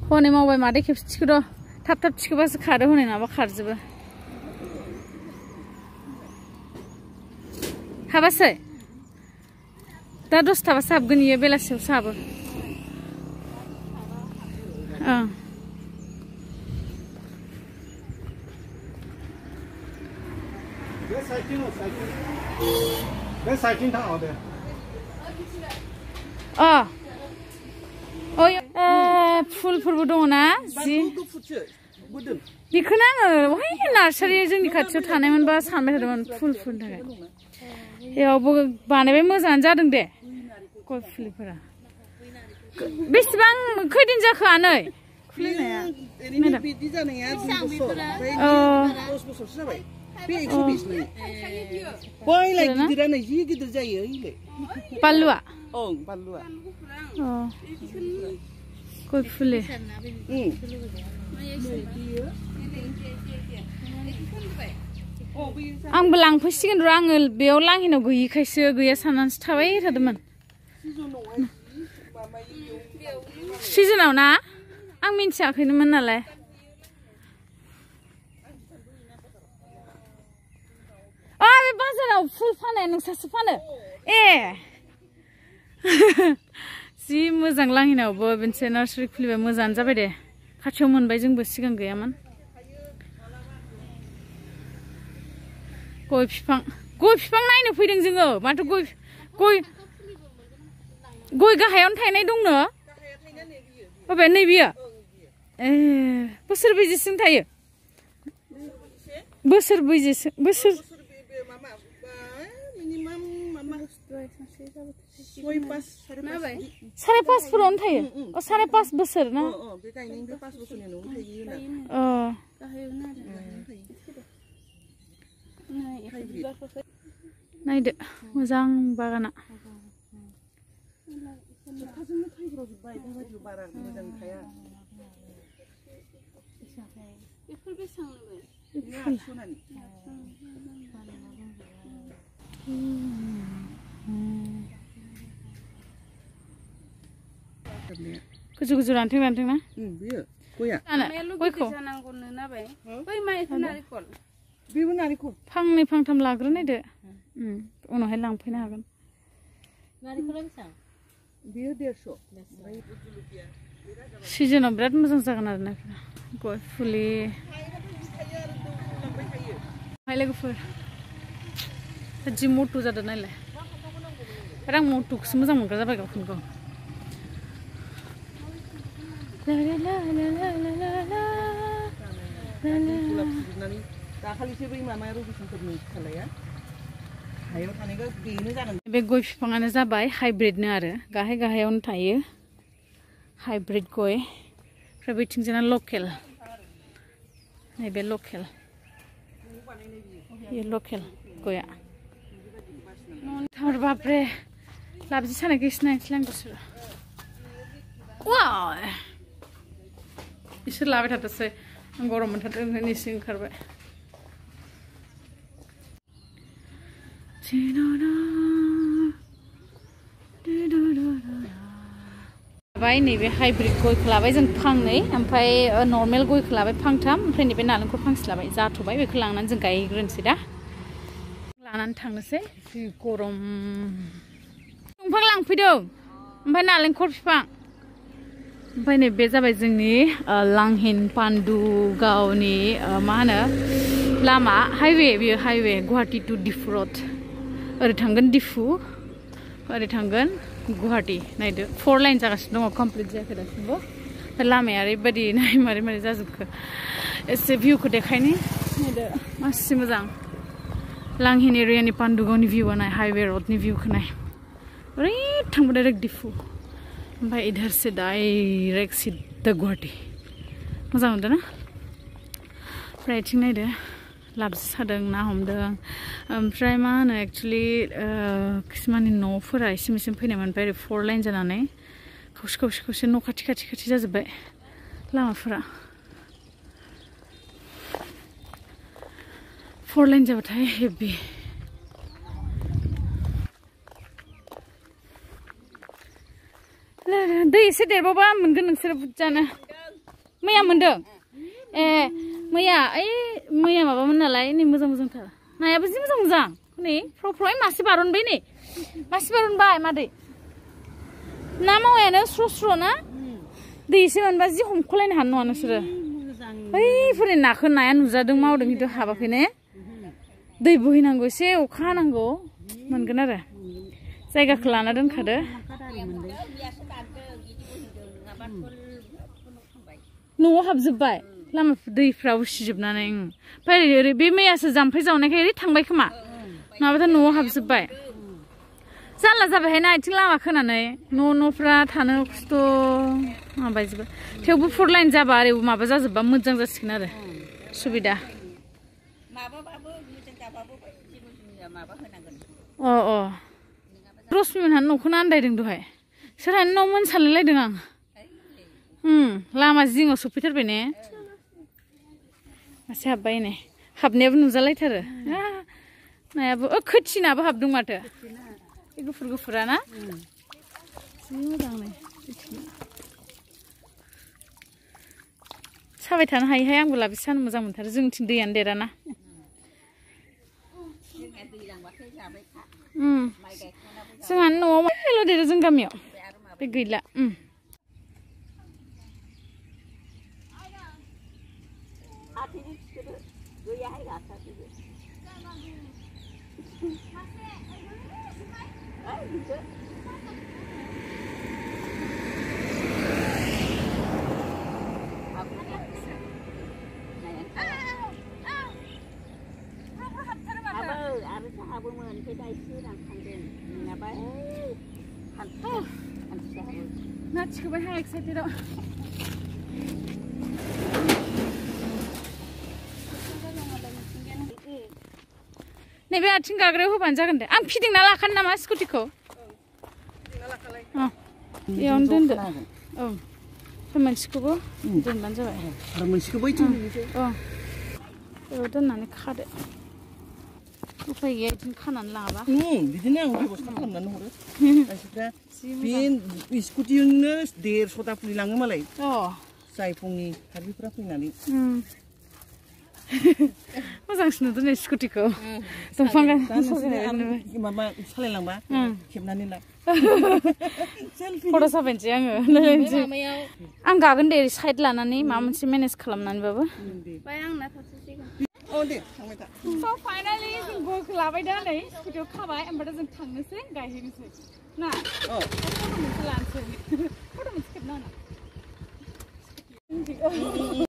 हनै मावबाय मादै खेबसे थिखोर' थाब थाब थिखोबासो खारो हनै नङाबा खारजोबो हाबासै दा 10:00 हाबगोन इयो बेलासियावसो हाबो ओं बे साइथिं थांदो अ ओइ फुलफोरबो दङ ना जि बेखौनो आङो वहाय नार्सारि जोंनि खाथियाव थानायमोनबा सानबाय थादोंमोन फुलफोरनि थाखाय बेयावबो बानायबाय मोजाङानो जादों दे गय फुलिफोरा बेसेबां खैदिन जाखो आनै खुलिनाया बिदि जानाया 2 बोसोर 10 बोसोरसो जाबाय बे 120 नि बैलाय गिदिरानो जि गिदिर जायो इले बालुआ ओं बालुआ अ गय फुलि आंबो लांफैसिगोन र' आङो बेयाव लांहिनाव गैयिखायसो गैया साननानैसो थाबाय थादोंमोन सिजोनाव ना आं मिन्थियाखैनोमोन नालाय बे बाजाराव फुल फानो नोंसोरसो फानो ए जि मोजां लांहिनावबो मोनसे नार्सारि खुलिबाय मोजाङानो जाबाय दे खाथियाव मोनबाय जोंबो सिगां गैयामोन गय बिफां नायनो फैदों जोङो माथो गय गाहायावनो थायनाय दंनो बबे नै बियो ए बोसोर बेसेसिम थायो बोसोर साराय 5 फोरावनो थायो 5.5 बोसोर ना नायदो मोजां बागाना गोजौ गोजौ रानथों ना बियो गया गयखौ जानांगौनो नाबाय बै माइथि नारिखल बेबो नारिखल फांनै फांथाम लाग्रोनायदो उनावहाय लांफैनो हागोन नारिखला बेसेबां बियो 150 सिजोनाव बिराद मोजां जागोन आरो ना गय फुलि लोगोफोर जि मटु जादों नायलाय आं मटुखौसो मोजां मोनग्रा जाबाय गावखौनो गाव दाखालिसो बै मामा रबिसनफोरनि फिसालाया हायाव थानायखौ बेनो जादों बे गय बिफाङानो जाबाय हाइब्रिदनो आरो गाहाय गाहायावनो थायो हाइब्रिद गय ओमफ्राय बैथिंजाना लकेल नैबे लकेल गया थार बापरे लाबजि सानायखौ सिनायनोसै आं दसर इसोर लाबाय थाथोंसै आं गरम मोनथारदों ओंखायनो एसे ओंखारबाय नैबे हाइब्रिद गयखौ लाबाय जों फांनै ओमफ्राय नर्मेल गयखौ लाबाय फांथाम ओमफ्राय नैबे नालेंखर फांसे लाबाय जाथ'बाय बेखौ लांनानै जों गायग्रोनोसै दा लानानै थांनोसै जि गरम दंफां लांफैदों ओमफ्राय नालेंखर बिफां ओमफ्राय नैबे जाबाय जोंनि लांहिन पान्डुगावनि मा होनो लामा हाइवे बेयो हाइवे गुवाहाटी टु डिफु रड ओरै थांगोन डिफु ओरै थांगोन गुवाहाटी नायदो 4 लाइन जागासिनो दङ कमप्लिट जायाखै दासिमबो लामाया ओरैबायदि नाय मारै मारै जाजोबखो एसे भिउखौ देखायनि नायदो मासि मोजां लांहिन एरियानि पान्डुगावनि भिउआ नाय हाइवे रडनि भिउखौ नाय ओरै थांबा डाइरेक्ट डिफु ओमफ्राय इधर से डाइरेक्ट सिद्धा गुवाहाटी मोजां मोनदों ना ओमफ्राय आथिं नायदो लाबजि सादों ना हमदों ओमफ्राय मा होनो एक्चुअलि किसुमाननि न'फोरा इसिम फैनायमोन ओमफ्राय 4 लाइन जानानै खावसे न' खाथि जाजोब्बाय लामाफोरा 4 लाइन जाबाथाय हेभि दै एसे देरबावबा मोनगोन नोंसोरो बुरजानो मैया मोनदों मैया माबामोन नालाय नै मोजांथार नायाबो जि मोजां नै फ्राय मासे बारनबाय नै मासे बारनबाय मादै ना मावायानो स्र' ना दै एसे मोनबा जि हमख'लायनो हानाय नङा नोंसोरो बैफोरनि नाखौ नाया नुजादों मावदों खिन्थु हाबाखै ने दै बोहैनांगौ एसे अखा हानांगौ मोनगोन आरो जायगाखौ लाना दोनखादो न'आव हाबजोब्बाय लामा दैफ्रा उसिजोबनानै ओमफ्राय ओरै बे मैयासो जाम्फै जावनायखाय ओरै थांबाय खोमा नङाबाथाय न'आव हाबजोब्बाय जानला जाबायहाय ना आथिं लामा खोनानै न'फ्रा थानो खस्थ' माबायजोबो थेवबो 4 लाइन जाबा ओरै माबा जाजोबबा मोजां जासिगोन आरो सुबिदा रश्मिमोनहा न'खौनो आन्दायदों दहाय सोरहानि न'मोन सानलायलायदों आं लामा जिङाव सफैथारबाय ने मासे हाबबाय नै हाबनायाबो नुजालायथारो नायाबो खोथिनाबो हाबदों माथो बे गुफुरा ना जि मोजां नै साबाय थानो हायोहाय आंबो लाबि सानो मोजां मोनथारो जोंनिथिं दैयानो देराना जोंहानि न'आव माइल' देरो जों गामियाव बे गैला ना थिखोबाय हा एक्साइटेडआव नैबे आथिं गाग्रायाव होबानो जागोन दे आं फिदिंना लाखानो नामा स्कुटिखौ बेयावनो दोनदो मोनसेखौबो दोनबानो जाबाय आरो मोनसेखौ बैथिं बेयाव दोननानै खादो उफाय गैया बिदिनो खानानै लाङाबा बिदिनो आं बेबस्था खालामनानै हरो मानसिफ्रा बे स्कुटिजोंनो 150टा फुलि लाङो मालाय जाय फुंनि हार्बिफोरा फैनानै मोजांसिन नुदों नै स्कुटिखौ दंफां माबा सालायलांबा खेबनानै ला फट' साफायनोसै आङो आं गागोन दे साइड लानानै माबा मोनसे मेनेज खालामनानैबाबो So finally जों गयखौ लाबाय दा नै स्कुटियाव खाबाय ओमफ्राय जों थांनोसै गायहैनोसै ना फट' मोनसे लानोसै फट' मोनसे खेबना होना